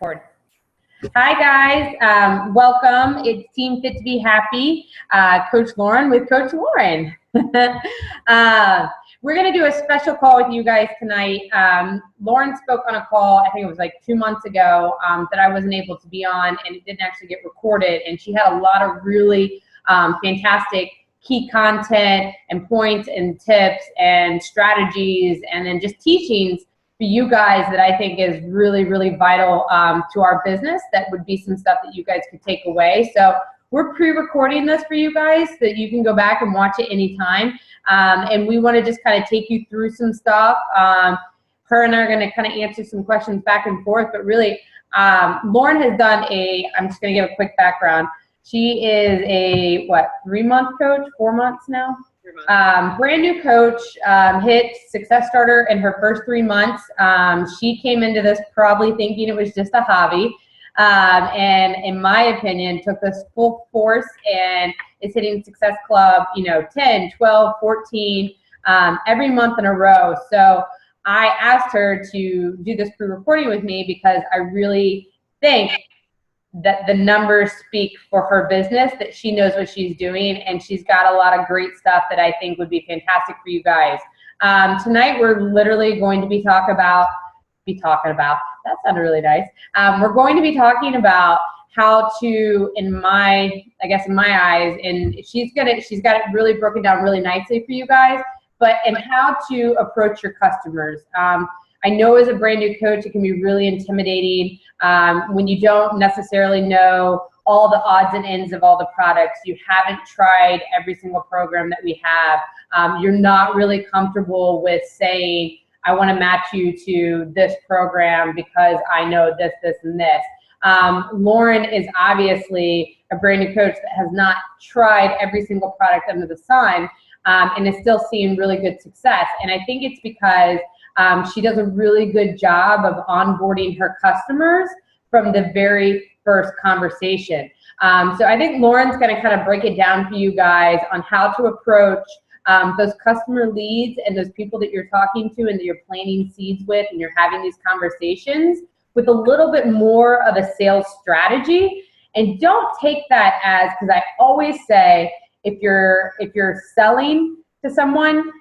Board. Hi guys, welcome. It's Team Fit to Be Happy, Coach Lauren with Coach Lauren. We're going to do a special call with you guys tonight. Lauren spoke on a call, I think it was like 2 months ago, that I wasn't able to be on, and it didn't actually get recorded, and she had a lot of really fantastic key content and points and tips and strategies and then just teachings for you guys that I think is really, really vital to our business. That would be some stuff that you guys could take away. So we're pre-recording this for you guys so that you can go back and watch it anytime. And we want to just kind of take you through some stuff. Her and I are going to kind of answer some questions back and forth, but really, Lauren has done I'm just going to give a quick background. She is a, 3-month coach, 4 months now? Brand new coach, hit Success Starter in her first 3 months. She came into this probably thinking it was just a hobby. And in my opinion, took this full force and is hitting Success Club, 10, 12, 14, every month in a row. So I asked her to do this pre-recording with me because I really think that the numbers speak for her business, that she knows what she's doing, and she's got a lot of great stuff that I think would be fantastic for you guys. Tonight, we're literally going to be talking about, that sounded really nice. We're going to be talking about how to, in my eyes, and she's got it really broken down really nicely for you guys, but and how to approach your customers. I know as a brand new coach, it can be really intimidating when you don't necessarily know all the odds and ends of all the products. You haven't tried every single program that we have. You're not really comfortable with saying, I want to match you to this program because I know this, this, and this. Lauren is obviously a brand new coach that has not tried every single product under the sun and is still seeing really good success. And I think it's because she does a really good job of onboarding her customers from the very first conversation. So I think Lauren's going to kind of break it down for you guys on how to approach those customer leads and those people that you're talking to and that you're planting seeds with and you're having these conversations with a little bit more of a sales strategy. And don't take that as, because I always say, if you're selling to someone,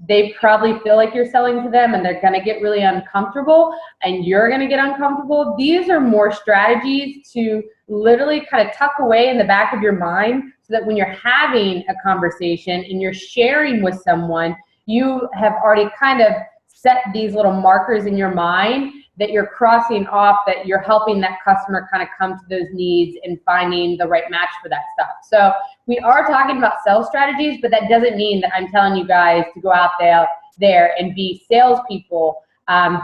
they probably feel like you're selling to them and they're going to get really uncomfortable and you're going to get uncomfortable. These are more strategies to literally kind of tuck away in the back of your mind so that when you're having a conversation and you're sharing with someone, you have already kind of set these little markers in your mind that you're crossing off, that you're helping that customer kind of come to those needs and finding the right match for that stuff. So we are talking about sales strategies, but that doesn't mean that I'm telling you guys to go out there and be salespeople.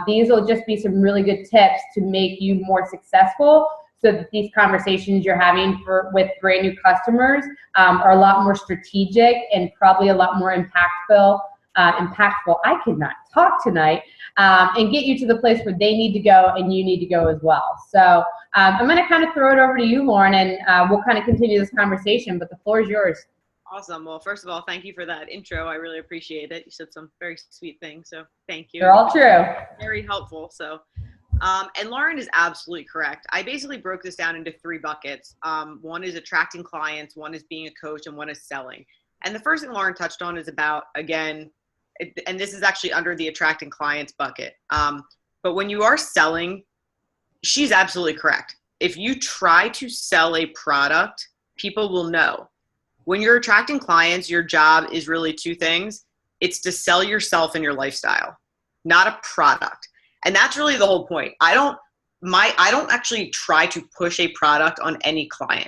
These will just be some really good tips to make you more successful so that these conversations you're having with brand new customers are a lot more strategic and probably a lot more impactful. I could not talk tonight. And get you to the place where they need to go and you need to go as well. So I'm going to kind of throw it over to you, Lauren, and we'll kind of continue this conversation, but the floor is yours. Awesome. Well, first of all, thank you for that intro. I really appreciate it. You said some very sweet things, so thank you. They're all true. Very helpful. So, and Lauren is absolutely correct. I basically broke this down into 3 buckets. One is attracting clients, one is being a coach, and one is selling. And the first thing Lauren touched on is about, again, and this is actually under the attracting clients bucket. But when you are selling, she's absolutely correct. If you try to sell a product, people will know. When you're attracting clients, your job is really 2 things. It's to sell yourself and your lifestyle, not a product. And that's really the whole point. I don't actually try to push a product on any client.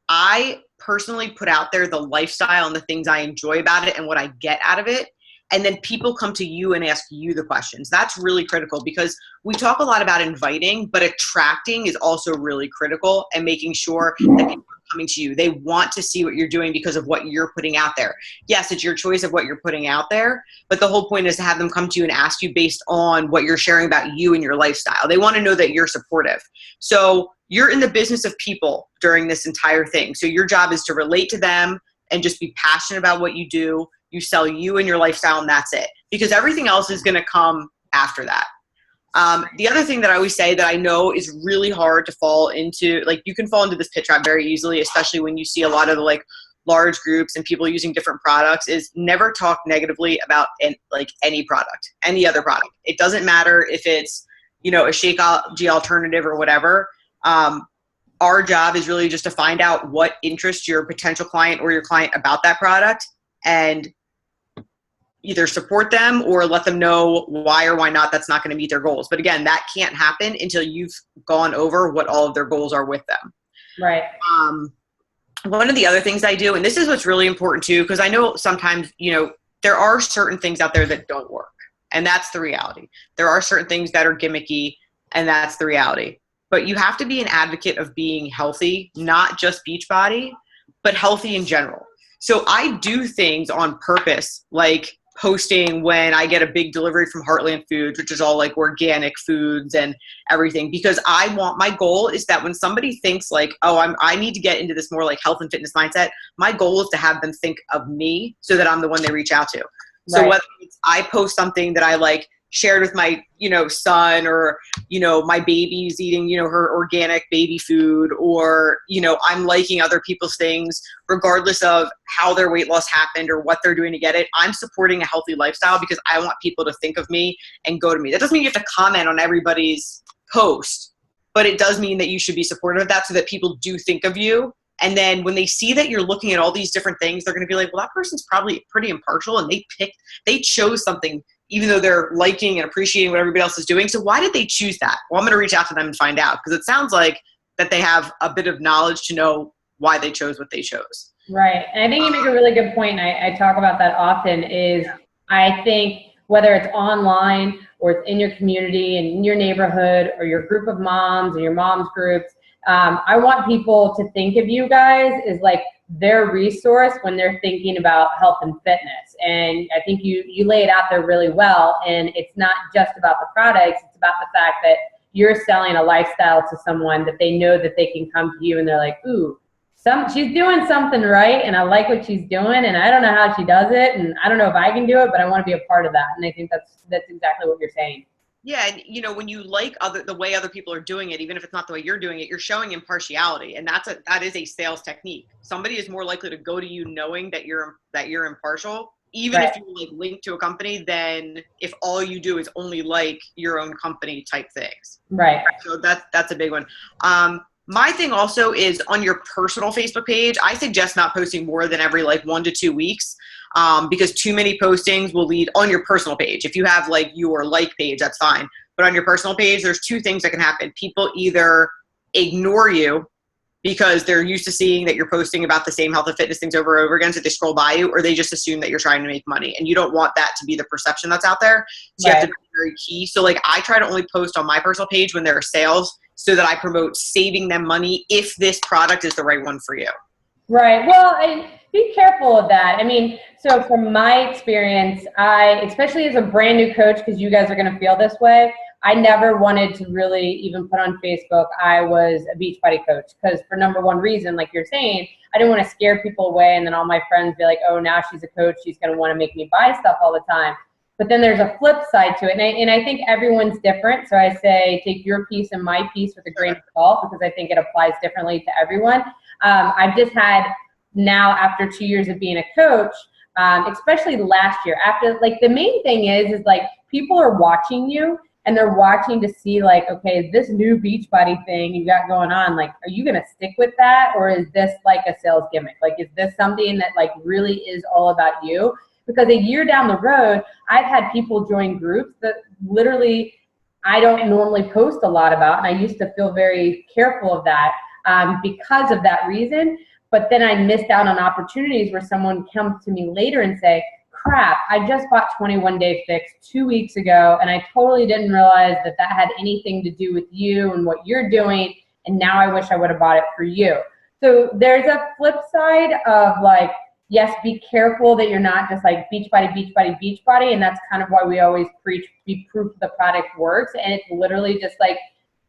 I personally put out there the lifestyle and the things I enjoy about it and what I get out of it. And then people come to you and ask you the questions. That's really critical because we talk a lot about inviting, but attracting is also really critical and making sure that people are coming to you. They want to see what you're doing because of what you're putting out there. Yes, it's your choice of what you're putting out there, but the whole point is to have them come to you and ask you based on what you're sharing about you and your lifestyle. They want to know that you're supportive. So you're in the business of people during this entire thing. So your job is to relate to them and just be passionate about what you do. You sell you and your lifestyle, and that's it. Because everything else is going to come after that. The other thing that I always say that I know is really hard to fall into, like you can fall into this pit trap very easily, especially when you see a lot of the like large groups and people using different products, is never talk negatively about any product, any other product. It doesn't matter if it's, you know, a Shakeology alternative or whatever. Our job is really just to find out what interests your potential client or your client about that product and either support them or let them know why or why not that's not going to meet their goals. But again, that can't happen until you've gone over what all of their goals are with them. Right. One of the other things I do, and this is what's really important too, because I know sometimes, you know, there are certain things out there that don't work. And that's the reality. There are certain things that are gimmicky, and that's the reality. But you have to be an advocate of being healthy, not just Beachbody, but healthy in general. So I do things on purpose, like posting when I get a big delivery from Heartland Foods, which is all like organic foods and everything, because my goal is that when somebody thinks like, oh, I need to get into this more like health and fitness mindset, my goal is to have them think of me so that I'm the one they reach out to. So Right. whether it's I post something that I like shared with my, you know, son, or, you know, my baby's eating, you know, her organic baby food, or, you know, I'm liking other people's things regardless of how their weight loss happened or what they're doing to get it. I'm supporting a healthy lifestyle because I want people to think of me and go to me. That doesn't mean you have to comment on everybody's post, but it does mean that you should be supportive of that so that people do think of you. And then when they see that you're looking at all these different things, they're going to be like, well, that person's probably pretty impartial and they chose something even though they're liking and appreciating what everybody else is doing. So why did they choose that? Well, I'm going to reach out to them and find out, because it sounds like that they have a bit of knowledge to know why they chose what they chose. Right. And I think you make a really good point. I talk about that often is I think whether it's online or it's in your community and in your neighborhood or your group of moms or your mom's groups, I want people to think of you guys as like their resource when they're thinking about health and fitness. And I think you lay it out there really well. And it's not just about the products. It's about the fact that you're selling a lifestyle to someone that they know that they can come to you and they're like, ooh, she's doing something right, and I like what she's doing, and I don't know how she does it, and I don't know if I can do it, but I want to be a part of that. And I think that's exactly what you're saying. Yeah, and you know, when you like the way other people are doing it, even if it's not the way you're doing it, you're showing impartiality, and that is a sales technique. Somebody is more likely to go to you knowing that you're impartial, even Right. if you like link to a company, than if all you do is only like your own company type things. Right. So that's a big one. My thing also is on your personal Facebook page, I suggest not posting more than every like 1 to 2 weeks, because too many postings will lead on your personal page. If you have like your like page, that's fine. But on your personal page, there's two things that can happen. People either ignore you because they're used to seeing that you're posting about the same health and fitness things over and over again, so they scroll by you, or they just assume that you're trying to make money. And you don't want that to be the perception that's out there. So you have to be very key. So like I try to only post on my personal page when there are sales, so that I promote saving them money if this product is the right one for you. Right. Well, and be careful of that. I mean, so from my experience, especially as a brand new coach, because you guys are going to feel this way, I never wanted to really even put on Facebook I was a Beachbody coach, because for number one reason, like you're saying, I didn't want to scare people away, and then all my friends be like, oh, now she's a coach, she's going to want to make me buy stuff all the time. But then there's a flip side to it, and I think everyone's different. So I say take your piece and my piece with a grain of salt, because I think it applies differently to everyone. I've just had now, after 2 years of being a coach, especially last year, after like the main thing is like people are watching you, and they're watching to see like, okay, this new Beachbody thing you got going on, like, are you going to stick with that? Or is this like a sales gimmick? Like, is this something that like really is all about you? Because a year down the road, I've had people join groups that literally I don't normally post a lot about, and I used to feel very careful of that because of that reason. But then I missed out on opportunities where someone comes to me later and say, crap, I just bought 21 Day Fix 2 weeks ago, and I totally didn't realize that that had anything to do with you and what you're doing, and now I wish I would have bought it for you. So there's a flip side of like, yes, be careful that you're not just like Beachbody, Beachbody, Beachbody, and that's kind of why we always preach be proof the product works. And it's literally just like,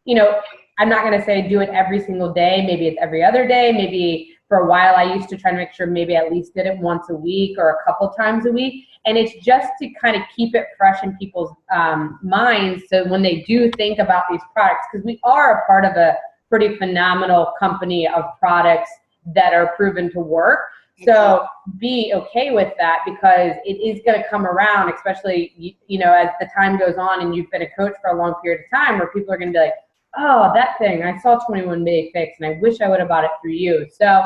you know, I'm not going to say do it every single day. Maybe it's every other day. Maybe For a while, I used to try to make sure maybe at least did it once a week or a couple times a week. And it's just to kind of keep it fresh in people's minds. So when they do think about these products, because we are a part of a pretty phenomenal company of products that are proven to work. So be okay with that, because it is going to come around, especially, you know, as the time goes on and you've been a coach for a long period of time, where people are going to be like, oh, that thing, I saw 21 Day Fix and I wish I would have bought it through you. So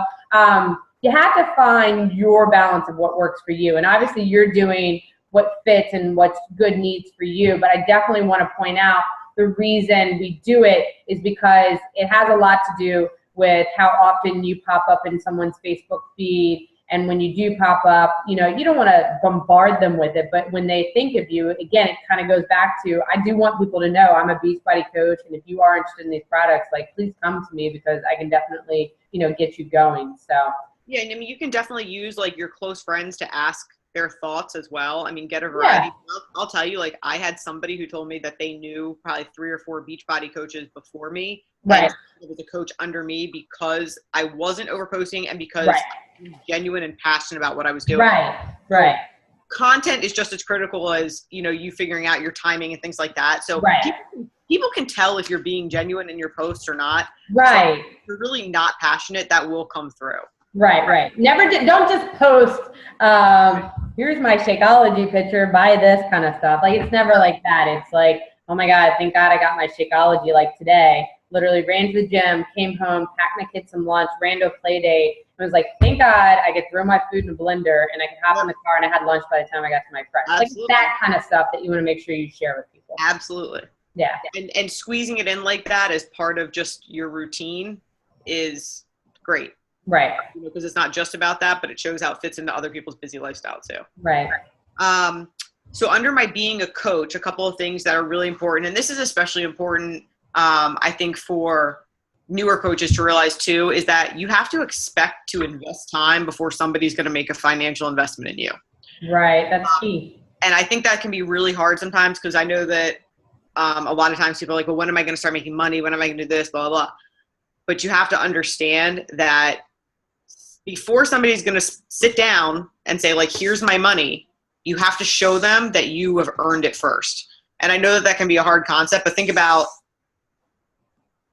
you have to find your balance of what works for you. And obviously you're doing what fits and what's good needs for you. But I definitely want to point out the reason we do it is because it has a lot to do with how often you pop up in someone's Facebook feed. And when you do pop up, you know, you don't want to bombard them with it, but when they think of you, again, it kind of goes back to, I do want people to know I'm a Beachbody coach, and if you are interested in these products, like, please come to me, because I can definitely, you know, get you going. So yeah, and I mean, you can definitely use like your close friends to ask their thoughts as well. I mean, get a variety. Yeah. I'll tell you, like, I had somebody who told me that they knew probably 3 or 4 Beachbody coaches before me. Right. It was a coach under me because I wasn't overposting and because right. I was genuine and passionate about what I was doing. Right. Content is just as critical as, you know, you figuring out your timing and things like that. So people can tell if you're being genuine in your posts or not. Right. So if you're really not passionate, that will come through. Right. Don't just post, here's my Shakeology picture, buy this kind of stuff. Like, it's never like that. It's like, oh my God, thank God I got my Shakeology, like today. Literally ran to the gym, came home, packed my kids some lunch, ran to a play date. It was like, thank God I could throw my food in a blender and I could hop in the car and I had lunch by the time I got to my friends. Like, that kind of stuff that you want to make sure you share with people. Absolutely. Yeah. And squeezing it in like that as part of just your routine is great. Right. You know, because it's not just about that, but it shows how it fits into other people's busy lifestyle too. Right. So under my being a coach, a couple of things that are really important, and this is especially important, I think, for newer coaches to realize too, is that you have to expect to invest time before somebody's going to make a financial investment in you. Right. That's key. And I think that can be really hard sometimes, because I know that a lot of times people are like, well, when am I going to start making money? When am I going to do this? Blah, blah, blah. But you have to understand that before somebody's going to sit down and say, like, here's my money, you have to show them that you have earned it first. And I know that that can be a hard concept, but think about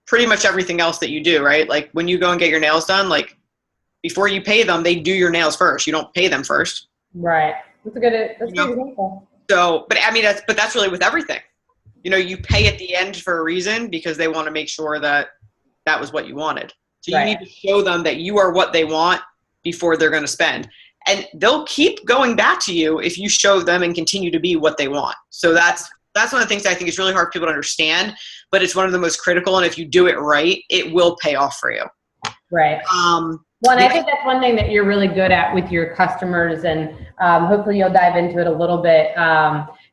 pretty much everything else that you do, right? Like, when you go and get your nails done, like, before you pay them, they do your nails first. You don't pay them first. Right. That's a good example. So, but I mean, that's really with everything. You know, you pay at the end for a reason, because they want to make sure that that was what you wanted. So you need to show them that you are what they want before they're going to spend. And they'll keep going back to you if you show them and continue to be what they want. So that's one of the things that I think is really hard for people to understand, but it's one of the most critical. And if you do it right, it will pay off for you. Right. Well, and I think that's one thing that you're really good at with your customers, and hopefully you'll dive into it a little bit.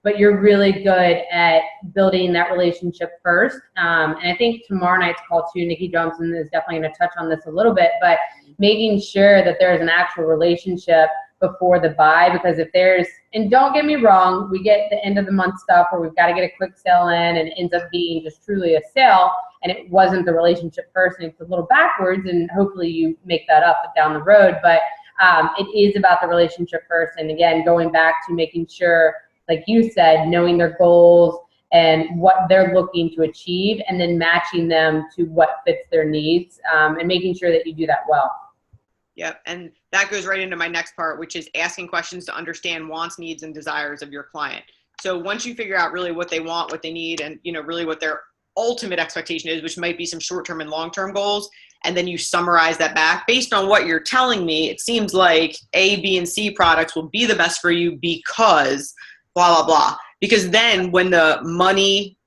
But you're really good at building that relationship first. And I think tomorrow night's call too, Nikki Johnson is definitely going to touch on this a little bit, but making sure that there's an actual relationship before the buy, because if there's, and don't get me wrong, we get the end of the month stuff where we've got to get a quick sale in and it ends up being just truly a sale, and it wasn't the relationship first, and it's a little backwards, and hopefully you make that up down the road. But it is about the relationship first. And again, going back to making sure, like you said, knowing their goals and what they're looking to achieve, and then matching them to what fits their needs, and making sure that you do that well. Yep. And that goes right into my next part, which is asking questions to understand wants, needs, and desires of your client. So once you figure out really what they want, what they need, and, you know, really what their ultimate expectation is, which might be some short-term and long-term goals, and then you summarize that back based on what you're telling me, it seems like A, B, and C products will be the best for you because blah, blah, blah. Because then when the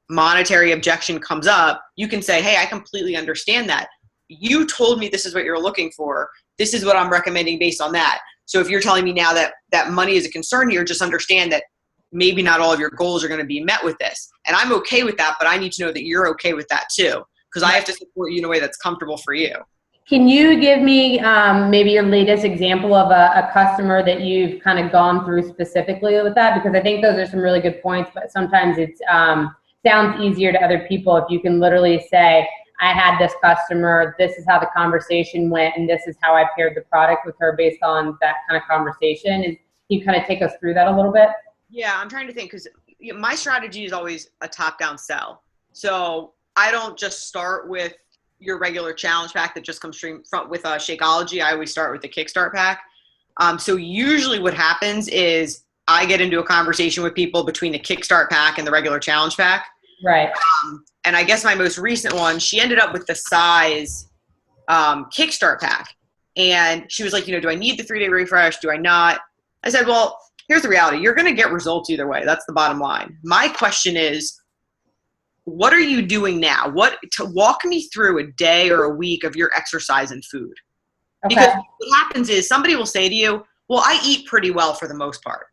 monetary objection comes up, you can say, hey, I completely understand that. You told me this is what you're looking for. This is what I'm recommending based on that. So if you're telling me now that money is a concern here, just understand that maybe not all of your goals are going to be met with this. And I'm okay with that, but I need to know that you're okay with that too, because I have to support you in a way that's comfortable for you. Can you give me maybe your latest example of a customer that you've kind of gone through specifically with that? Because I think those are some really good points, but sometimes it sounds easier to other people if you can literally say, I had this customer, this is how the conversation went, and this is how I paired the product with her based on that kind of conversation. And you kind of take us through that a little bit? Yeah, I'm trying to think, because my strategy is always a top-down sell. So I don't just start with your regular challenge pack that just comes straight from with Shakeology. I always start with the Kickstart pack. So usually what happens is I get into a conversation with people between the Kickstart pack and the regular challenge pack. Right. And I guess my most recent one, she ended up with the size Kickstart pack. And she was like, do I need the 3-day refresh? Do I not? I said, well, here's the reality. You're going to get results either way. That's the bottom line. My question is, what are you doing now? To walk me through a day or a week of your exercise and food. Okay. Because what happens is somebody will say to you, well, I eat pretty well for the most part.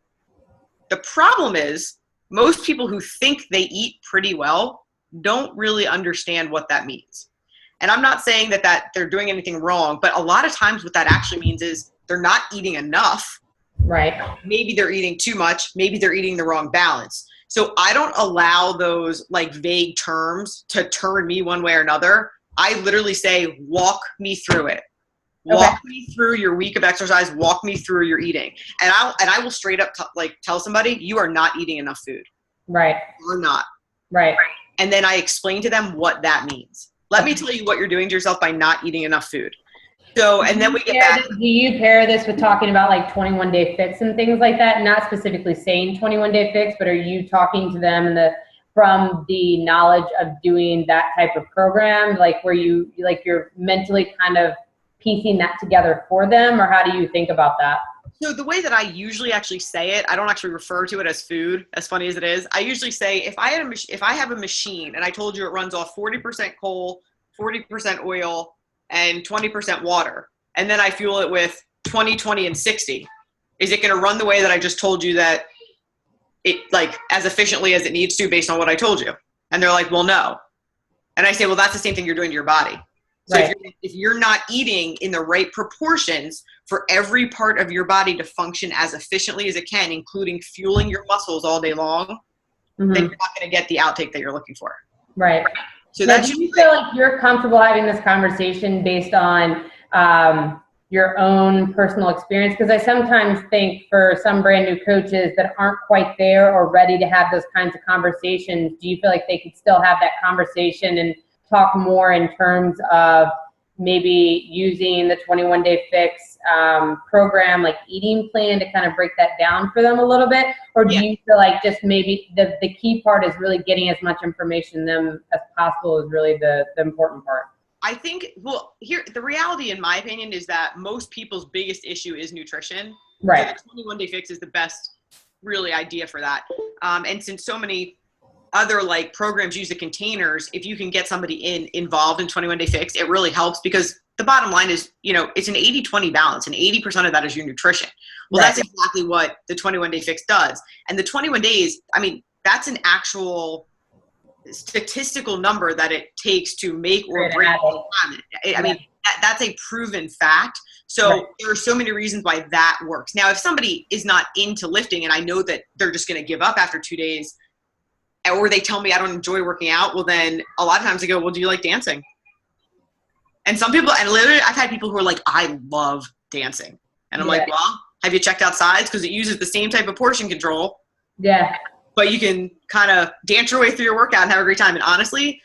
The problem is most people who think they eat pretty well don't really understand what that means. And I'm not saying that they're doing anything wrong, but a lot of times what that actually means is they're not eating enough. Right. Maybe they're eating too much. Maybe they're eating the wrong balance. So I don't allow those like vague terms to turn me one way or another. I literally say, walk me through it. Walk me through your week of exercise. Walk me through your eating. And I will straight up tell somebody, you are not eating enough food. Right. You're not. Right. And then I explain to them what that means. Let me tell you what you're doing to yourself by not eating enough food. So, and then we get back. Do you pair this with talking about like 21-day fix and things like that? Not specifically saying 21-day fix, but are you talking to them from the knowledge of doing that type of program, like where you're mentally kind of piecing that together for them, or how do you think about that? So the way that I usually actually say it, I don't actually refer to it as food, as funny as it is. I usually say if I have a machine and I told you it runs off 40% coal, 40% oil, and 20% water, and then I fuel it with 20, 20, and 60, is it going to run the way that I just told you that it, like, as efficiently as it needs to based on what I told you? And they're like, well, no. And I say, well, that's the same thing you're doing to your body. So right. if you're not eating in the right proportions for every part of your body to function as efficiently as it can, including fueling your muscles all day long, then you're not going to get the outtake that you're looking for. Right. So now, do you feel like you're comfortable having this conversation based on your own personal experience? Because I sometimes think for some brand new coaches that aren't quite there or ready to have those kinds of conversations, do you feel like they could still have that conversation and talk more in terms of maybe using the 21-day fix program, like eating plan, to kind of break that down for them a little bit? Or do you feel like just maybe the key part is really getting as much information them as possible is really the important part? I think, well, here, the reality in my opinion is that most people's biggest issue is nutrition. Right. So the 21-day fix is the best really idea for that. And since so many other like programs use the containers, if you can get somebody involved in 21-day fix, it really helps, because the bottom line is, it's an 80-20 balance, and 80% of that is your nutrition. Well, that's exactly what the 21-day fix does. And the 21 days, I mean, that's an actual statistical number that it takes to make or break a habit. I mean, that's a proven fact. So there are so many reasons why that works. Now, if somebody is not into lifting and I know that they're just going to give up after 2 days, or they tell me I don't enjoy working out, well, then a lot of times I go, well, do you like dancing? And some people, and literally I've had people who are like, I love dancing. And I'm like, well, have you checked out sides? Because it uses the same type of portion control. Yeah. But you can kind of dance your way through your workout and have a great time. And honestly,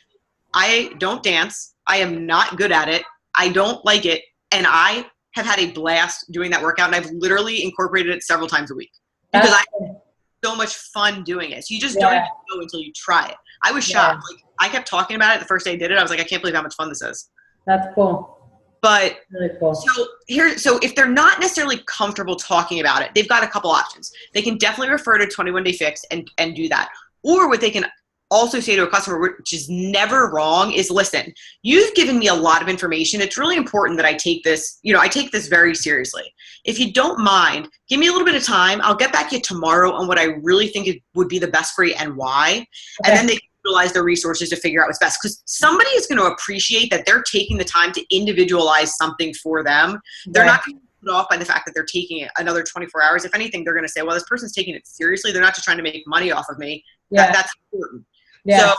I don't dance. I am not good at it. I don't like it. And I have had a blast doing that workout. And I've literally incorporated it several times a week because I have so much fun doing it. So you just don't even know until you try it. I was shocked. Like, I kept talking about it the first day I did it. I was like, I can't believe how much fun this is. That's cool. But really cool. So if they're not necessarily comfortable talking about it, they've got a couple options. They can definitely refer to 21-day fix and do that. Or what they can also say to a customer, which is never wrong, is listen, you've given me a lot of information. It's really important that I take this, I take this very seriously. If you don't mind, give me a little bit of time. I'll get back to you tomorrow on what I really think would be the best for you and why. And then they utilize their resources to figure out what's best, because somebody is going to appreciate that they're taking the time to individualize something for them. They're not going to be put off by the fact that they're taking it another 24 hours. If anything, they're going to say, well, this person's taking it seriously. They're not just trying to make money off of me. That's important. So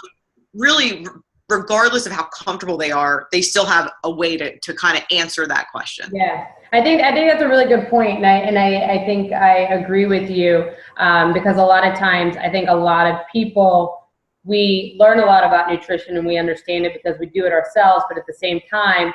really regardless of how comfortable they are, they still have a way to kind of answer that question. Yeah, I think that's a really good point, and I think I agree with you, because a lot of times I think a lot of people, we learn a lot about nutrition and we understand it because we do it ourselves, but at the same time,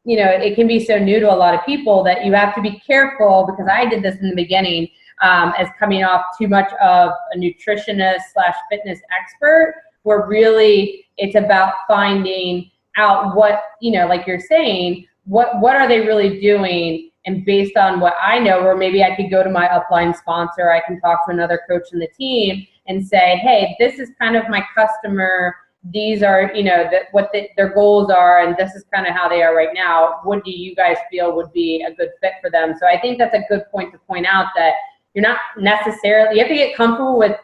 it can be so new to a lot of people that you have to be careful, because I did this in the beginning, as coming off too much of a nutritionist / fitness expert, where really it's about finding out what, like you're saying, what are they really doing, and based on what I know, or maybe I could go to my upline sponsor, I can talk to another coach in the team and say, hey, this is kind of my customer, these are, their goals are, and this is kind of how they are right now. What do you guys feel would be a good fit for them? So I think that's a good point to point out, that you're not necessarily, you have to get comfortable with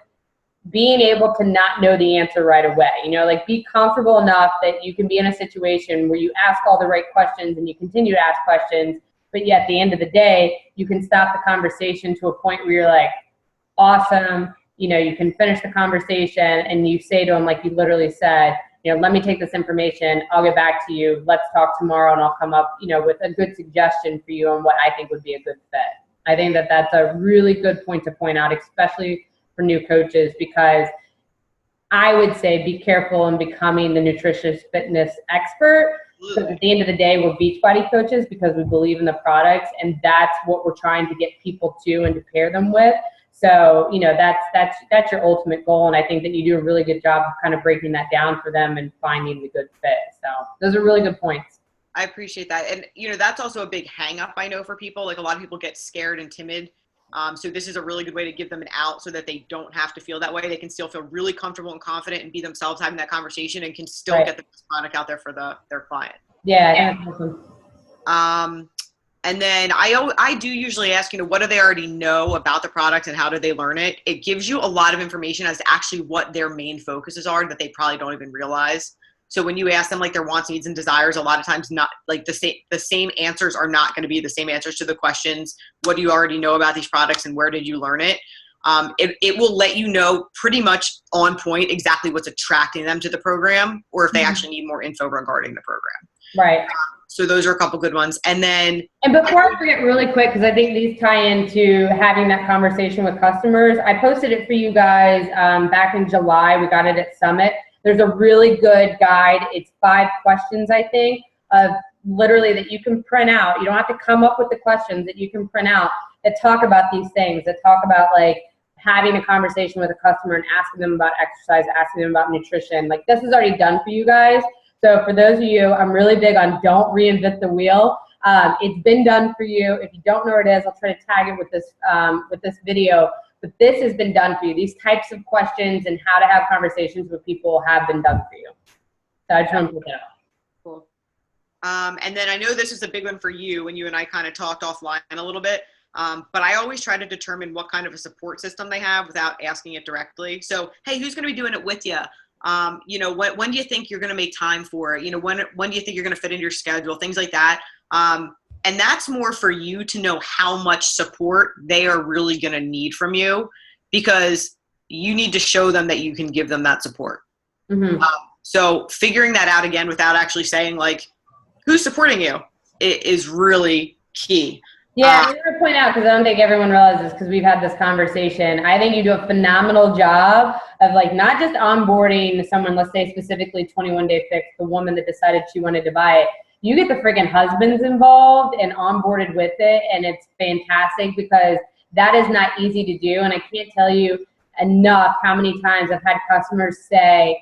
being able to not know the answer right away. Like, be comfortable enough that you can be in a situation where you ask all the right questions and you continue to ask questions, but yet at the end of the day, you can stop the conversation to a point where you're like, awesome, you can finish the conversation and you say to them, like you literally said, let me take this information, I'll get back to you, let's talk tomorrow, and I'll come up, with a good suggestion for you on what I think would be a good fit. I think that that's a really good point to point out, especially for new coaches, because I would say be careful in becoming the nutritious fitness expert. Because at the end of the day, we're Beachbody coaches because we believe in the products, and that's what we're trying to get people to and to pair them with. So, that's your ultimate goal, and I think that you do a really good job of kind of breaking that down for them and finding the good fit. So those are really good points. I appreciate that. And, that's also a big hang up, I know, for people. Like, a lot of people get scared and timid. So this is a really good way to give them an out so that they don't have to feel that way. They can still feel really comfortable and confident and be themselves having that conversation, and can still get the best product out there for their client. Yeah. Awesome. And then I do usually ask, what do they already know about the product and how do they learn it? It gives you a lot of information as to actually what their main focuses are that they probably don't even realize. So when you ask them like their wants, needs, and desires, a lot of times not like the same answers are not going to be the same answers to the questions. What do you already know about these products and where did you learn it? It will let you know pretty much on point exactly what's attracting them to the program, or if they actually need more info regarding the program. Right. So those are a couple good ones. And before I forget really quick, because I think these tie into having that conversation with customers, I posted it for you guys back in July. We got it at Summit. There's a really good guide. It's 5 questions, I think, of literally that you can print out. You don't have to come up with the questions, that you can print out that talk about these things, that talk about like having a conversation with a customer and asking them about exercise, asking them about nutrition. Like, this is already done for you guys. So for those of you, I'm really big on don't reinvent the wheel. It's been done for you. If you don't know where it is, I'll try to tag it with this video. But this has been done for you. These types of questions and how to have conversations with people have been done for you. So I just want to put that out. Cool. And then I know this is a big one for you, and you and I kind of talked offline a little bit. But I always try to determine what kind of a support system they have without asking it directly. So, hey, who's going to be doing it with you? When do you think you're going to make time for it? When do you think you're going to fit into your schedule? Things like that. And that's more for you to know how much support they are really going to need from you, because you need to show them that you can give them that support. Mm-hmm. So figuring that out again without actually saying like, who's supporting you is really key. Yeah, I want to point out, because I don't think everyone realizes, because we've had this conversation, I think you do a phenomenal job of like not just onboarding someone, let's say specifically 21 Day Fix, the woman that decided she wanted to buy it. You get the freaking husbands involved and onboarded with it, and it's fantastic because that is not easy to do. And I can't tell you enough how many times I've had customers say,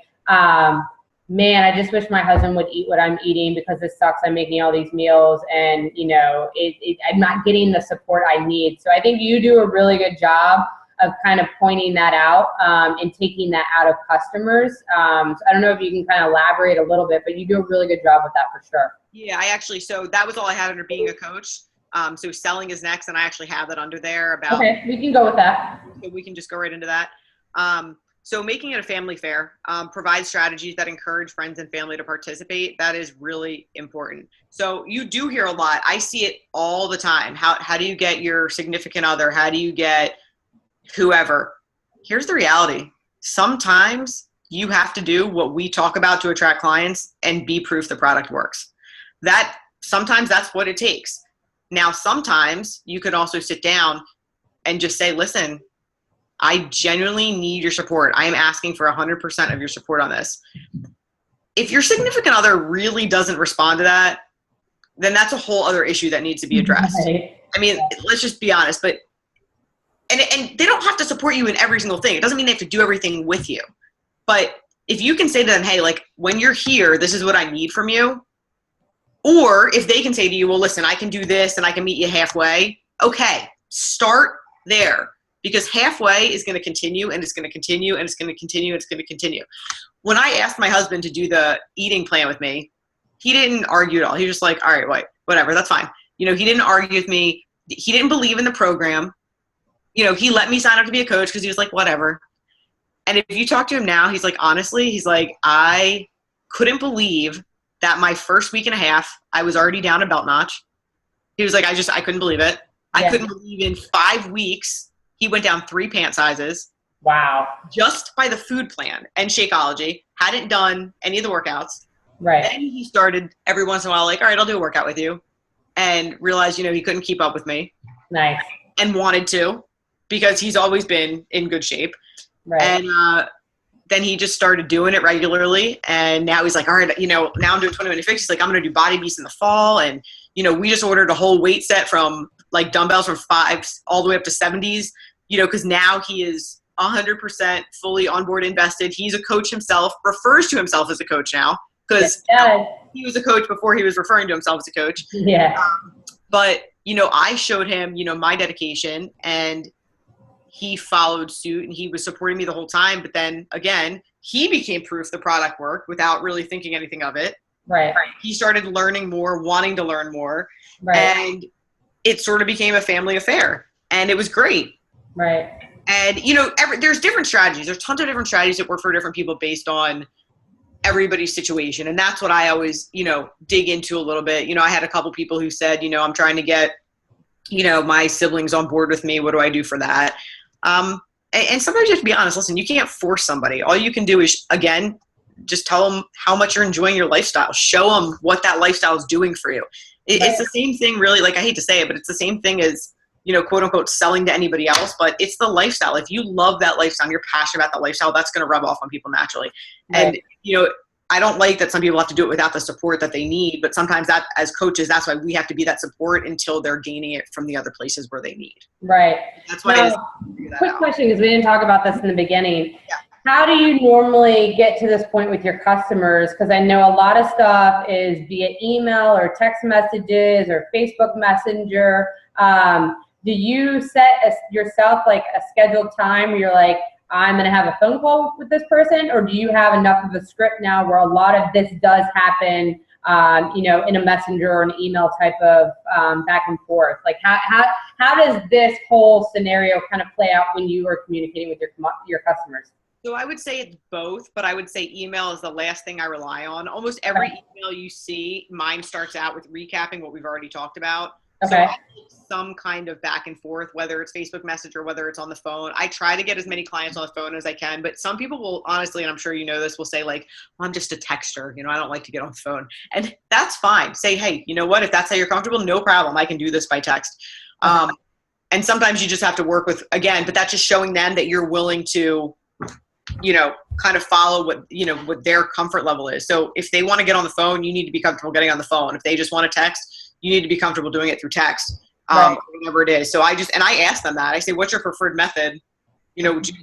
man, I just wish my husband would eat what I'm eating because this sucks. I'm making all these meals and, I'm not getting the support I need. So I think you do a really good job of kind of pointing that out and taking that out of customers. So I don't know if you can kind of elaborate a little bit, but you do a really good job with that for sure. Yeah, so that was all I had under being a coach. So selling is next, and I actually have that under there about. Okay, we can go with that. So we can just go right into that. So making it a family fair, provide strategies that encourage friends and family to participate. That is really important. So you do hear a lot. I see it all the time. How do you get your significant other? How do you get whoever? Here's the reality. Sometimes you have to do what we talk about to attract clients and be proof the product works. That sometimes that's what it takes. Now, sometimes you could also sit down and just say, listen, I genuinely need your support. I am asking for 100% of your support on this. If your significant other really doesn't respond to that, then that's a whole other issue that needs to be addressed. Right. I mean, let's just be honest, but, and they don't have to support you in every single thing. It doesn't mean they have to do everything with you. But if you can say to them, hey, like, when you're here, this is what I need from you. Or if they can say to you, well, listen, I can do this and I can meet you halfway. Okay, start there, because halfway is going to continue and it's going to continue and it's going to continue and it's going to continue. When I asked my husband to do the eating plan with me, he didn't argue at all. He was just like, all right, whatever, that's fine. You know, he didn't argue with me. He didn't believe in the program. You know, he let me sign up to be a coach because he was like, whatever. And if you talk to him now, he's like, honestly, he's like, I couldn't believe that my first week and a half, I was already down a belt notch. He was like, I couldn't believe it. Yeah. I couldn't believe in 5 weeks, he went down 3 pant sizes. Wow. Just by the food plan and Shakeology. Hadn't done any of the workouts. Right. Then he started every once in a while, like, all right, I'll do a workout with you. And realized, you know, he couldn't keep up with me. Nice. And wanted to, because he's always been in good shape. Right. And then he just started doing it regularly. And now he's like, all right, you know, now I'm doing 20-minute fix. He's like, I'm going to do Body Beast in the fall. And, you know, we just ordered a whole weight set from like dumbbells from 5s all the way up to 70s, you know, because now he is 100% fully on board invested. He's a coach himself, refers to himself as a coach now, because he was a coach before he was referring to himself as a coach. Yeah. But, you know, I showed him, you know, my dedication, and he followed suit and he was supporting me the whole time. But then again, he became proof the product worked without really thinking anything of it. Right. He started learning more, wanting to learn more. Right. And it sort of became a family affair, and it was great. Right. And, you know, there's different strategies. There's tons of different strategies that work for different people based on everybody's situation. And that's what I always, you know, dig into a little bit. You know, I had a couple people who said, you know, I'm trying to get, you know, my siblings on board with me. What do I do for that? And sometimes you have to be honest. Listen, you can't force somebody. All you can do is, again, just tell them how much you're enjoying your lifestyle. Show them what that lifestyle is doing for you. It's the same thing, really. Like, I hate to say it, but it's the same thing as, you know, quote unquote, selling to anybody else, but it's the lifestyle. If you love that lifestyle, you're passionate about that lifestyle, that's going to rub off on people naturally. Right. And, you know, I don't like that some people have to do it without the support that they need, but sometimes that, as coaches, that's why we have to be that support until they're gaining it from the other places where they need. Right. That's why now, quick question, because we didn't talk about this in the beginning. Yeah. How do you normally get to this point with your customers? Because I know a lot of stuff is via email or text messages or Facebook Messenger. Do you set yourself like a scheduled time where you're like, I'm going to have a phone call with this person? Or do you have enough of a script now where a lot of this does happen, you know, in a messenger or an email type of back and forth? Like how does this whole scenario kind of play out when you are communicating with your customers? So I would say it's both, but I would say email is the last thing I rely on. Almost every email you see, mine starts out with recapping what we've already talked about. Okay. So I make some kind of back and forth, whether it's Facebook Messenger, whether it's on the phone. I try to get as many clients on the phone as I can, but some people will honestly, and I'm sure you know this, will say like, well, I'm just a texter. You know, I don't like to get on the phone. And that's fine. Say, hey, you know what? If that's how you're comfortable, no problem. I can do this by text. And sometimes you just have to work with, again, but that's just showing them that you're willing to, you know, kind of follow what, you know, what their comfort level is. So if they want to get on the phone, you need to be comfortable getting on the phone. If they just want to text, you need to be comfortable doing it through text, whatever it is. So I ask them that. I say, what's your preferred method? You know, would you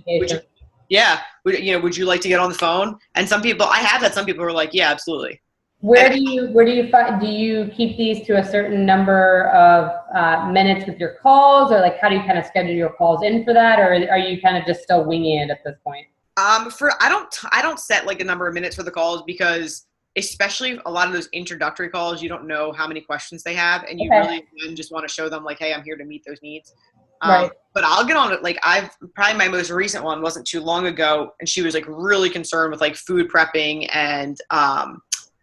like to get on the phone? And some people, I have had some people who are like, yeah, absolutely. Where do you keep these to a certain number of minutes with your calls, or like how do you kind of schedule your calls in for that, or are you kind of just still winging it at this point? I don't set like a number of minutes for the calls, because especially a lot of those introductory calls, you don't know how many questions they have, and you really just want to show them like, hey, I'm here to meet those needs. But I'll get on it. Like probably my most recent one wasn't too long ago, and she was like really concerned with like food prepping and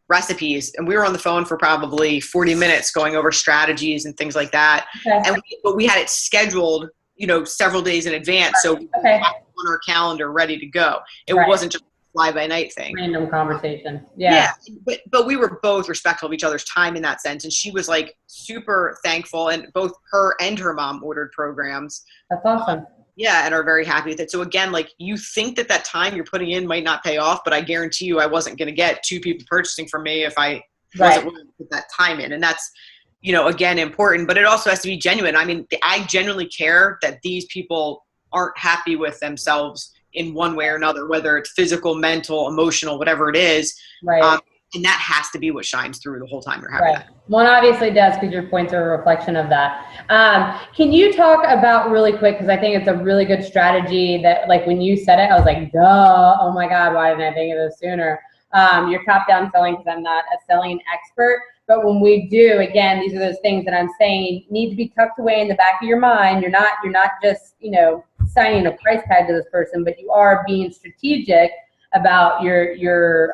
recipes, and we were on the phone for probably 40 minutes going over strategies and things like that. But we had it scheduled, you know, several days in advance, so we had it on our calendar ready to go. It wasn't just fly by night thing. Random conversation. Yeah. But we were both respectful of each other's time in that sense. And she was like super thankful, and both her and her mom ordered programs. That's awesome. Yeah, and are very happy with it. So again, like, you think that time you're putting in might not pay off, but I guarantee you I wasn't going to get 2 people purchasing from me if I wasn't willing to put that time in. And that's, you know, again, important, but it also has to be genuine. I mean, I genuinely care that these people aren't happy with themselves in one way or another, whether it's physical, mental, emotional, whatever it is. Right. And that has to be what shines through the whole time you're having that. Well, it obviously does, because your points are a reflection of that. Can you talk about really quick, because I think it's a really good strategy that, like, when you said it, I was like, duh, oh my God, why didn't I think of this sooner? Your top-down selling, because I'm not a selling expert. But when we do, again, these are those things that I'm saying need to be tucked away in the back of your mind. You're not just, you know, signing a price tag to this person, but you are being strategic about your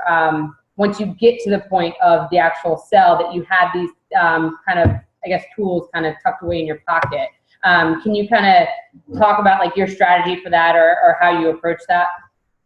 once you get to the point of the actual sell, that you have these kind of, I guess, tools kind of tucked away in your pocket. Can you kind of talk about like your strategy for that, or how you approach that?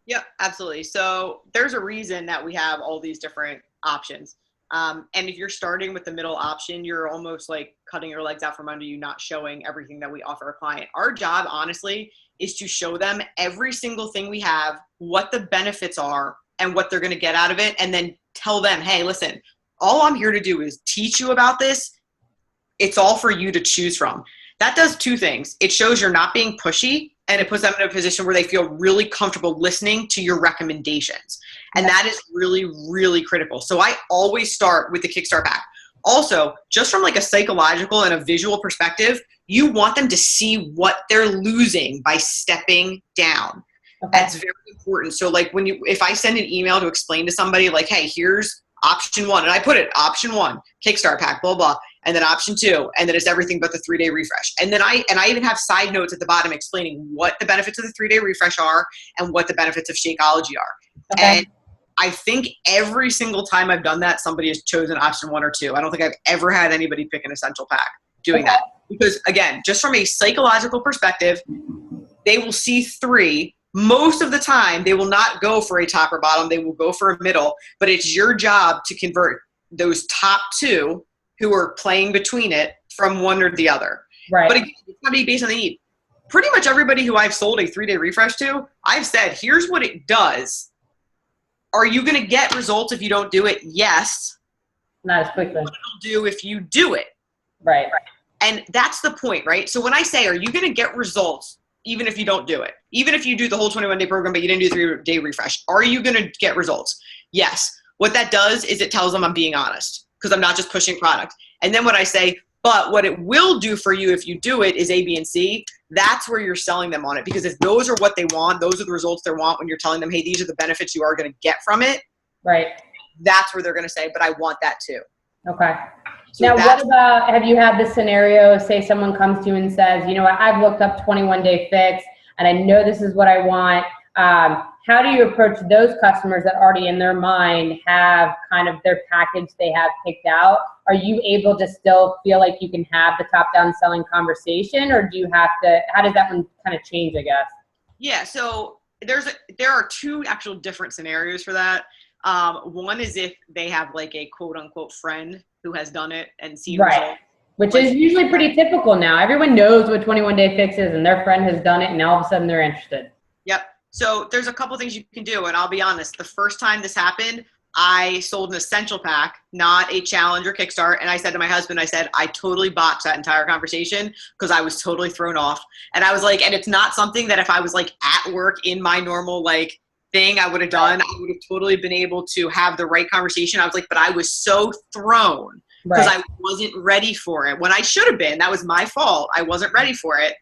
Yeah, absolutely. So there's a reason that we have all these different options. And if you're starting with the middle option, you're almost like cutting your legs out from under you, not showing everything that we offer a client. Our job, honestly, is to show them every single thing we have, what the benefits are, and what they're going to get out of it. And then tell them, hey, listen, all I'm here to do is teach you about this. It's all for you to choose from. That does 2 things. It shows you're not being pushy, and it puts them in a position where they feel really comfortable listening to your recommendations. And that is really, really critical. So I always start with the Kickstart pack. Also, just from like a psychological and a visual perspective, you want them to see what they're losing by stepping down. Okay. That's very important. So like if I send an email to explain to somebody like, hey, here's option 1, and I put it option 1, Kickstart pack, blah, blah, and then option 2, and then it's everything but the 3-day refresh. And then I even have side notes at the bottom explaining what the benefits of the 3-day refresh are and what the benefits of Shakeology are. Okay. And I think every single time I've done that, somebody has chosen option 1 or 2. I don't think I've ever had anybody pick an essential pack doing that. Because again, just from a psychological perspective, they will see 3. Most of the time, they will not go for a top or bottom. They will go for a middle. But it's your job to convert those top 2 who are playing between it from one or the other. Right. But again, it's going to be based on the need. Pretty much everybody who I've sold a 3-day refresh to, I've said, here's what it does. Are you going to get results if you don't do it? Yes. Not as quickly. What it'll do if you do it. Right. And that's the point, right? So when I say, are you going to get results even if you don't do it? Even if you do the whole 21-day program, but you didn't do the 3-day refresh, are you going to get results? Yes. What that does is it tells them I'm being honest, because I'm not just pushing product. And then what I say, but what it will do for you if you do it is A, B, and C. That's where you're selling them on it. Because if those are what they want, those are the results they want when you're telling them, hey, these are the benefits you are going to get from it. Right. That's where they're going to say, but I want that too. Okay. So now, what about, have you had this scenario, say someone comes to you and says, you know what, I've looked up 21-day fix and I know this is what I want. How do you approach those customers that already in their mind have kind of their package they have picked out? Are you able to still feel like you can have the top-down selling conversation, or do you have to, how does that one kind of change, I guess? Yeah, so there are 2 actual different scenarios for that. One is if they have like a quote unquote friend who has done it and seen results. Which is usually pretty typical now. Everyone knows what 21-day fix is and their friend has done it, and all of a sudden they're interested. Yep. So there's a couple things you can do, and I'll be honest, the first time this happened, I sold an essential pack, not a challenge or Kickstart. And I said to my husband, I said, I totally botched that entire conversation because I was totally thrown off. And I was like, and it's not something that if I was like at work in my normal like thing I would have done. I would have totally been able to have the right conversation. I was like, but I was so thrown because I wasn't ready for it when I should have been. That was my fault. I wasn't ready for it.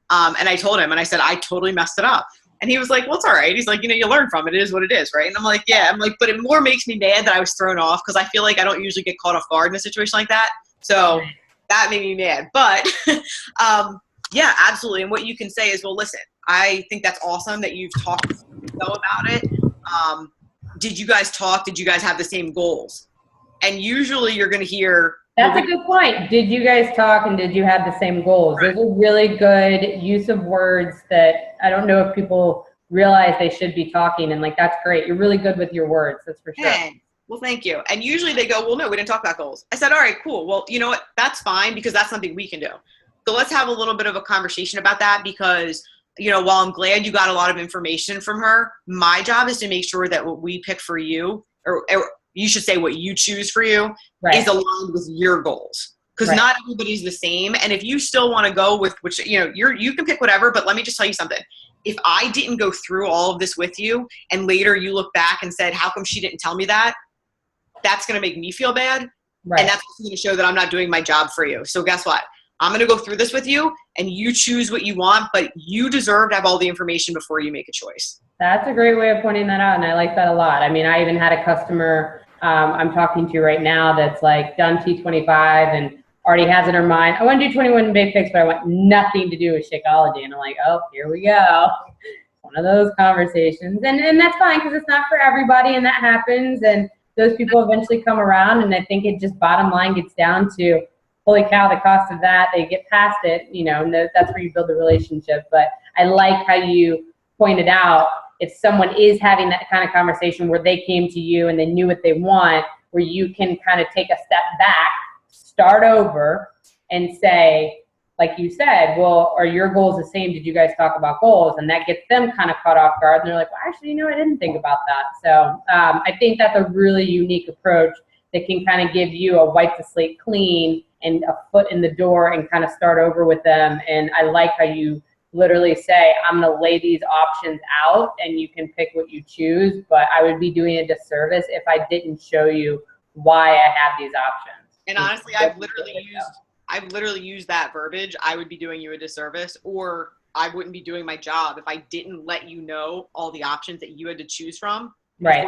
And I told him, and I said, I totally messed it up. And he was like, well, it's all right. He's like, you know, you learn from it. It is what it is, right? And I'm like, yeah. I'm like, but it more makes me mad that I was thrown off because I feel like I don't usually get caught off guard in a situation like that. So that made me mad. But yeah, absolutely. And what you can say is, well, listen, I think that's awesome that you've talked to Joe about it. Did you guys talk? Did you guys have the same goals? And usually you're going to hear. That's a good point. Did you guys talk and did you have the same goals? Right. Those are really good use of words that I don't know if people realize they should be talking. And like, that's great. You're really good with your words. That's for sure. Well, thank you. And usually they go, well, no, we didn't talk about goals. I said, all right, cool. Well, you know what? That's fine because that's something we can do. So let's have a little bit of a conversation about that because, you know, while I'm glad you got a lot of information from her, my job is to make sure that what we pick for you, or you should say what you choose for you, is aligned with your goals. Because not everybody's the same. And if you still want to go with, which, you know, you can pick whatever, but let me just tell you something. If I didn't go through all of this with you and later you look back and said, how come she didn't tell me that? That's going to make me feel bad. Right. And that's going to show that I'm not doing my job for you. So guess what? I'm going to go through this with you and you choose what you want, but you deserve to have all the information before you make a choice. That's a great way of pointing that out. And I like that a lot. I mean, I even had a customer I'm talking to right now that's like done T25 and already has in her mind, I want to do 21 big fix, but I want nothing to do with Shakeology. And I'm like, oh, here we go. One of those conversations. And that's fine because it's not for everybody and that happens. And those people eventually come around. And I think it just bottom line gets down to, holy cow, the cost of that, they get past it, you know, and that's where you build the relationship. But I like how you pointed out, if someone is having that kind of conversation where they came to you and they knew what they want, where you can kind of take a step back, start over and say, like you said, well, are your goals the same? Did you guys talk about goals? And that gets them kind of caught off guard. And they're like, well, actually, you know, I didn't think about that. So I think that's a really unique approach that can kind of give you a wipe the slate clean and a foot in the door and kind of start over with them. And I like how you literally say, I'm going to lay these options out and you can pick what you choose. But I would be doing a disservice if I didn't show you why I have these options. And honestly, I've literally used that verbiage. I would be doing you a disservice, or I wouldn't be doing my job if I didn't let you know all the options that you had to choose from. Right.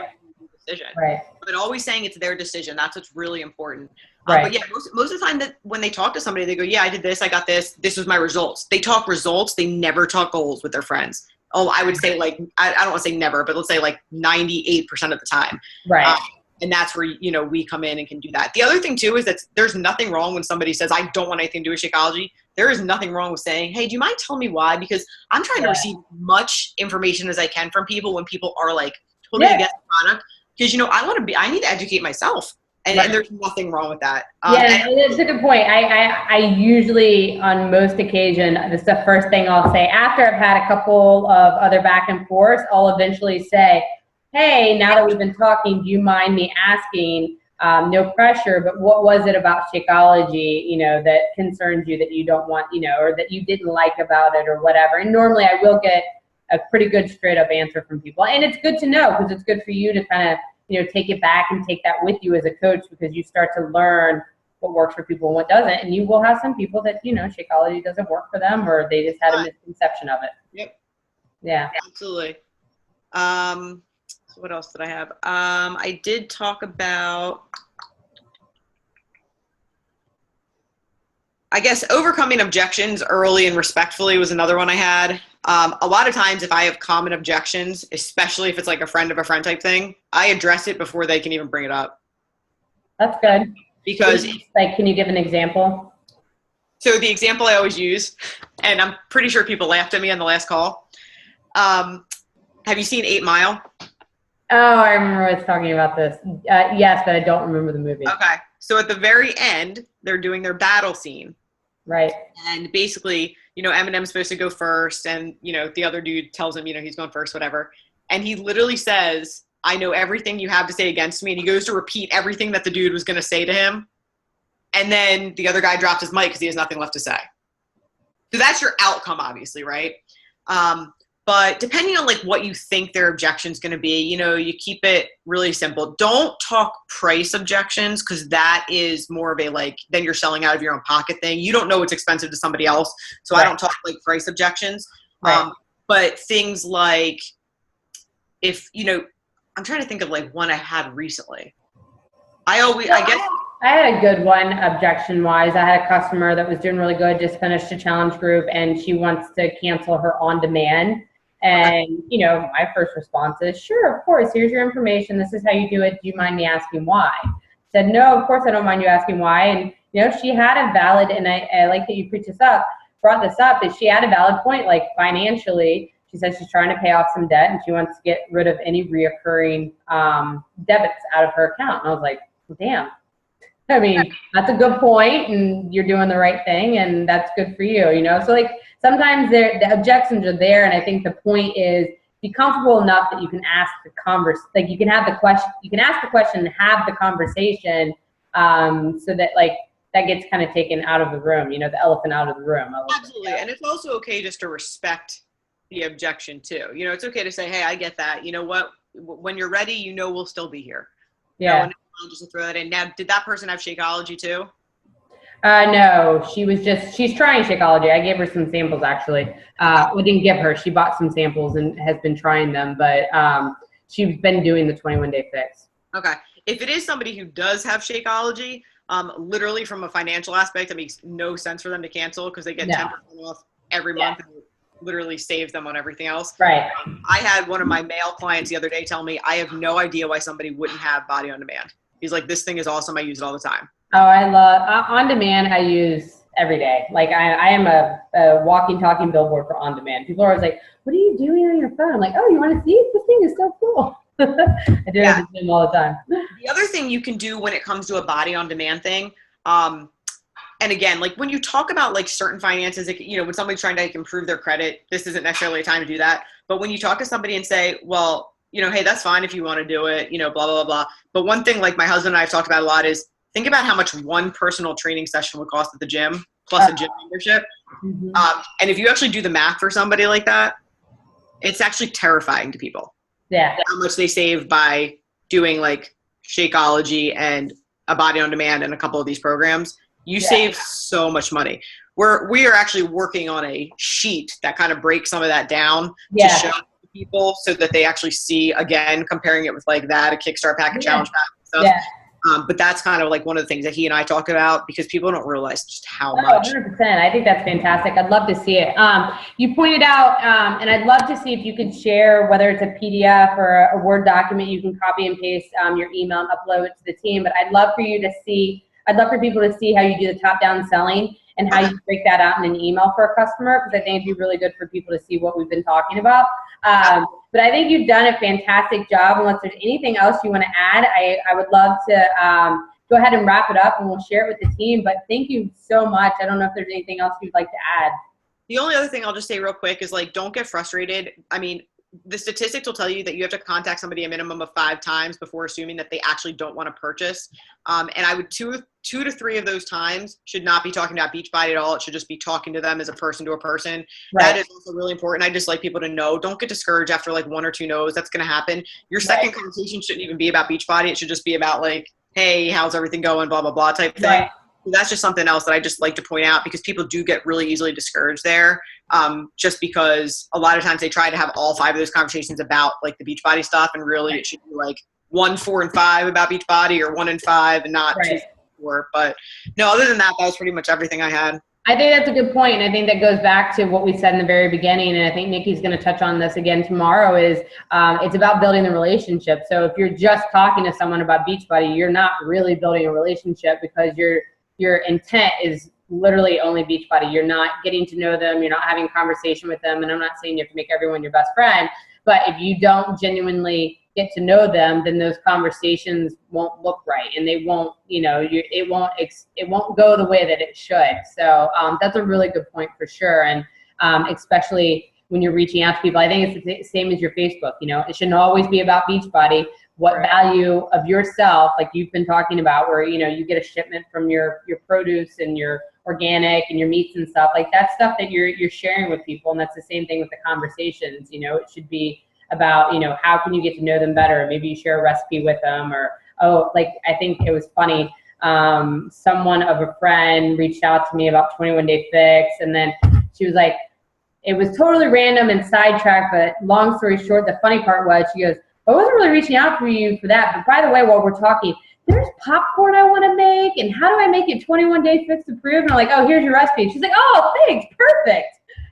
Decision. Right. But always saying it's their decision. That's what's really important. Right. But yeah, most of the time that when they talk to somebody, they go, yeah, I did this, I got this. This was my results. They talk results. They never talk goals with their friends. Oh, I would say like, I don't want to say never, but let's say like 98% of the time. Right. And that's where, you know, we come in and can do that. The other thing too is that there's nothing wrong when somebody says, I don't want anything to do with Shakeology. There is nothing wrong with saying, hey, do you mind telling me why? Because I'm trying to receive much information as I can from people when people are like totally against the product. Because, you know, I need to educate myself. And there's nothing wrong with that. That's a good point. I usually, on most occasion, this is the first thing I'll say. After I've had a couple of other back and forths, I'll eventually say, hey, now that we've been talking, do you mind me asking, no pressure, but what was it about Shakeology, you know, that concerns you that you don't want, you know, or that you didn't like about it or whatever? And normally I will get a pretty good straight up answer from people. And it's good to know because it's good for you to kind of, you know, take it back and take that with you as a coach because you start to learn what works for people and what doesn't. And you will have some people that, you know, Shakeology doesn't work for them or they just had a misconception of it. Yep. Yeah. Absolutely. So what else did I have? I did talk about, I guess, overcoming objections early and respectfully was another one I had. A lot of times if I have common objections, especially if it's like a friend of a friend type thing, I address it before they can even bring it up. That's good. Because like, can you give an example? So the example I always use, and I'm pretty sure people laughed at me on the last call. Have you seen 8 Mile? Oh, I remember us talking about this. Yes, but I don't remember the movie. Okay. So at the very end, they're doing their battle scene. Right. And basically, you know, Eminem's supposed to go first and, you know, the other dude tells him, you know, he's going first, whatever. And he literally says, I know everything you have to say against me. And he goes to repeat everything that the dude was going to say to him. And then the other guy dropped his mic because he has nothing left to say. So that's your outcome, obviously, right? But depending on like what you think their objection is going to be, you know, you keep it really simple. Don't talk price objections because that is more of a like, then you're selling out of your own pocket thing. You don't know what's expensive to somebody else. So I don't talk like price objections. But things like if, you know, I'm trying to think of like one I had recently. I had a good one objection wise. I had a customer that was doing really good, just finished a challenge group and she wants to cancel her on demand. And, you know, my first response is, sure, of course, here's your information. This is how you do it. Do you mind me asking why? I said, no, of course I don't mind you asking why. And, you know, she had a valid, and I like that you brought this up, is she had a valid point, like financially. She said she's trying to pay off some debt and she wants to get rid of any reoccurring debits out of her account. And I was like, well, damn. I mean, that's a good point, and you're doing the right thing, and that's good for you, you know? So, like, sometimes the objections are there, and I think the point is be comfortable enough that you can ask like, you can have the question, you can ask the question and have the conversation, so that, like, that gets kind of taken out of the room, you know, the elephant out of the room. Absolutely. And it's also okay just to respect the objection too. You know, it's okay to say, hey, I get that. You know what? When you're ready, you know, we'll still be here. Yeah. You know, just to throw that in. Now, did that person have Shakeology too? No, she's trying Shakeology. I gave her some samples actually. We didn't give her, she bought some samples and has been trying them, but she's been doing the 21-day fix. Okay. If it is somebody who does have Shakeology, literally from a financial aspect, it makes no sense for them to cancel because they get 10% off every month and it literally saves them on everything else. Right. I had one of my male clients the other day tell me, I have no idea why somebody wouldn't have Body on Demand. He's like, this thing is awesome. I use it all the time. Oh, I love On Demand. I use every day. Like I am a walking, talking billboard for On Demand. People are always like, what are you doing on your phone? I'm like, oh, you want to see it? This thing is so cool. I do it at the gym all the time. The other thing you can do when it comes to a Body on Demand thing, and again, like when you talk about like certain finances, like, you know, when somebody's trying to like improve their credit, this isn't necessarily a time to do that. But when you talk to somebody and say, well, you know, hey, that's fine if you want to do it, you know, blah, blah, blah, blah. But one thing like my husband and I have talked about a lot is think about how much one personal training session would cost at the gym plus a gym membership. Mm-hmm. And if you actually do the math for somebody like that, it's actually terrifying to people. Yeah. How much they save by doing like Shakeology and a Body on Demand and a couple of these programs. You save so much money. We are actually working on a sheet that kind of breaks some of that down to show people so that they actually see, again, comparing it with like that, a Kickstart pack, a challenge pack and stuff. Yeah. But that's kind of like one of the things that he and I talk about because people don't realize just how much. 100%. I think that's fantastic. I'd love to see it. You pointed out, and I'd love to see if you could share, whether it's a PDF or a Word document, you can copy and paste your email and upload it to the team. But I'd love for people to see how you do the top-down selling and how you break that out in an email for a customer, because I think it'd be really good for people to see what we've been talking about. But I think you've done a fantastic job. Unless there's anything else you want to add, I would love to go ahead and wrap it up and we'll share it with the team. But thank you so much. I don't know if there's anything else you'd like to add. The only other thing I'll just say real quick is like, don't get frustrated. I mean, the statistics will tell you that you have to contact somebody a minimum of 5 times before assuming that they actually don't want to purchase. And I would two to three of those times should not be talking about Beachbody at all. It should just be talking to them as a person to a person. Right. That is also really important. I just like people to know, don't get discouraged after like 1 or 2 no's. That's going to happen. Your second conversation shouldn't even be about Beachbody. It should just be about like, hey, how's everything going? Blah, blah, blah type thing. Right. That's just something else that I just like to point out because people do get really easily discouraged there. Just because a lot of times they try to have all 5 of those conversations about like the Beachbody stuff, and really it should be like 1, 4, and 5 about Beachbody, or 1 and 5 and not 2, 4. But no, other than that was pretty much everything I had. I think that's a good point. I think that goes back to what we said in the very beginning, and I think Nikki's going to touch on this again tomorrow, is it's about building the relationship. So if you're just talking to someone about Beachbody, you're not really building a relationship because your intent is literally only Beachbody. You're not getting to know them. You're not having a conversation with them. And I'm not saying you have to make everyone your best friend, but if you don't genuinely get to know them, then those conversations won't look right, and they won't, you know, it won't go the way that it should. So that's a really good point for sure. And especially when you're reaching out to people, I think it's the same as your Facebook. You know, it shouldn't always be about Beachbody. What value of yourself, like you've been talking about, where, you know, you get a shipment from your produce and your organic and your meats and stuff, like that stuff that you're sharing with people. And that's the same thing with the conversations. You know, it should be about, you know, how can you get to know them better? Maybe you share a recipe with them, or, oh, like, I think it was funny. Someone of a friend reached out to me about 21-day fix. And then she was like, it was totally random and sidetracked, but long story short, the funny part was, she goes, I wasn't really reaching out for you for that. But by the way, while we're talking, there's popcorn I want to make, and how do I make it 21-day fix approved? And I'm like, oh, here's your recipe. She's like, oh, thanks, perfect.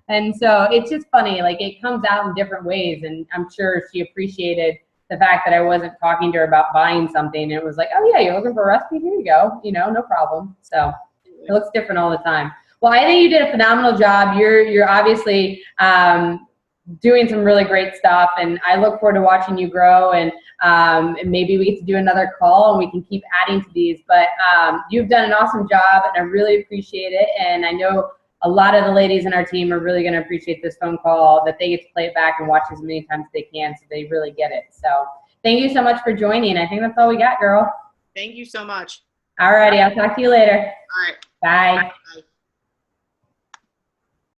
And so it's just funny, like it comes out in different ways. And I'm sure she appreciated the fact that I wasn't talking to her about buying something. And it was like, oh yeah, you're looking for a recipe? Here you go. You know, no problem. So it looks different all the time. Well, I think you did a phenomenal job. You're obviously, doing some really great stuff, and I look forward to watching you grow, and maybe we get to do another call and we can keep adding to these. But you've done an awesome job, and I really appreciate it. And I know a lot of the ladies in our team are really going to appreciate this phone call, that they get to play it back and watch as many times as they can, so they really get it. So thank you so much for joining. I think that's all we got, girl. Thank you so much. All righty, I'll talk to you later. All right. Bye. Bye.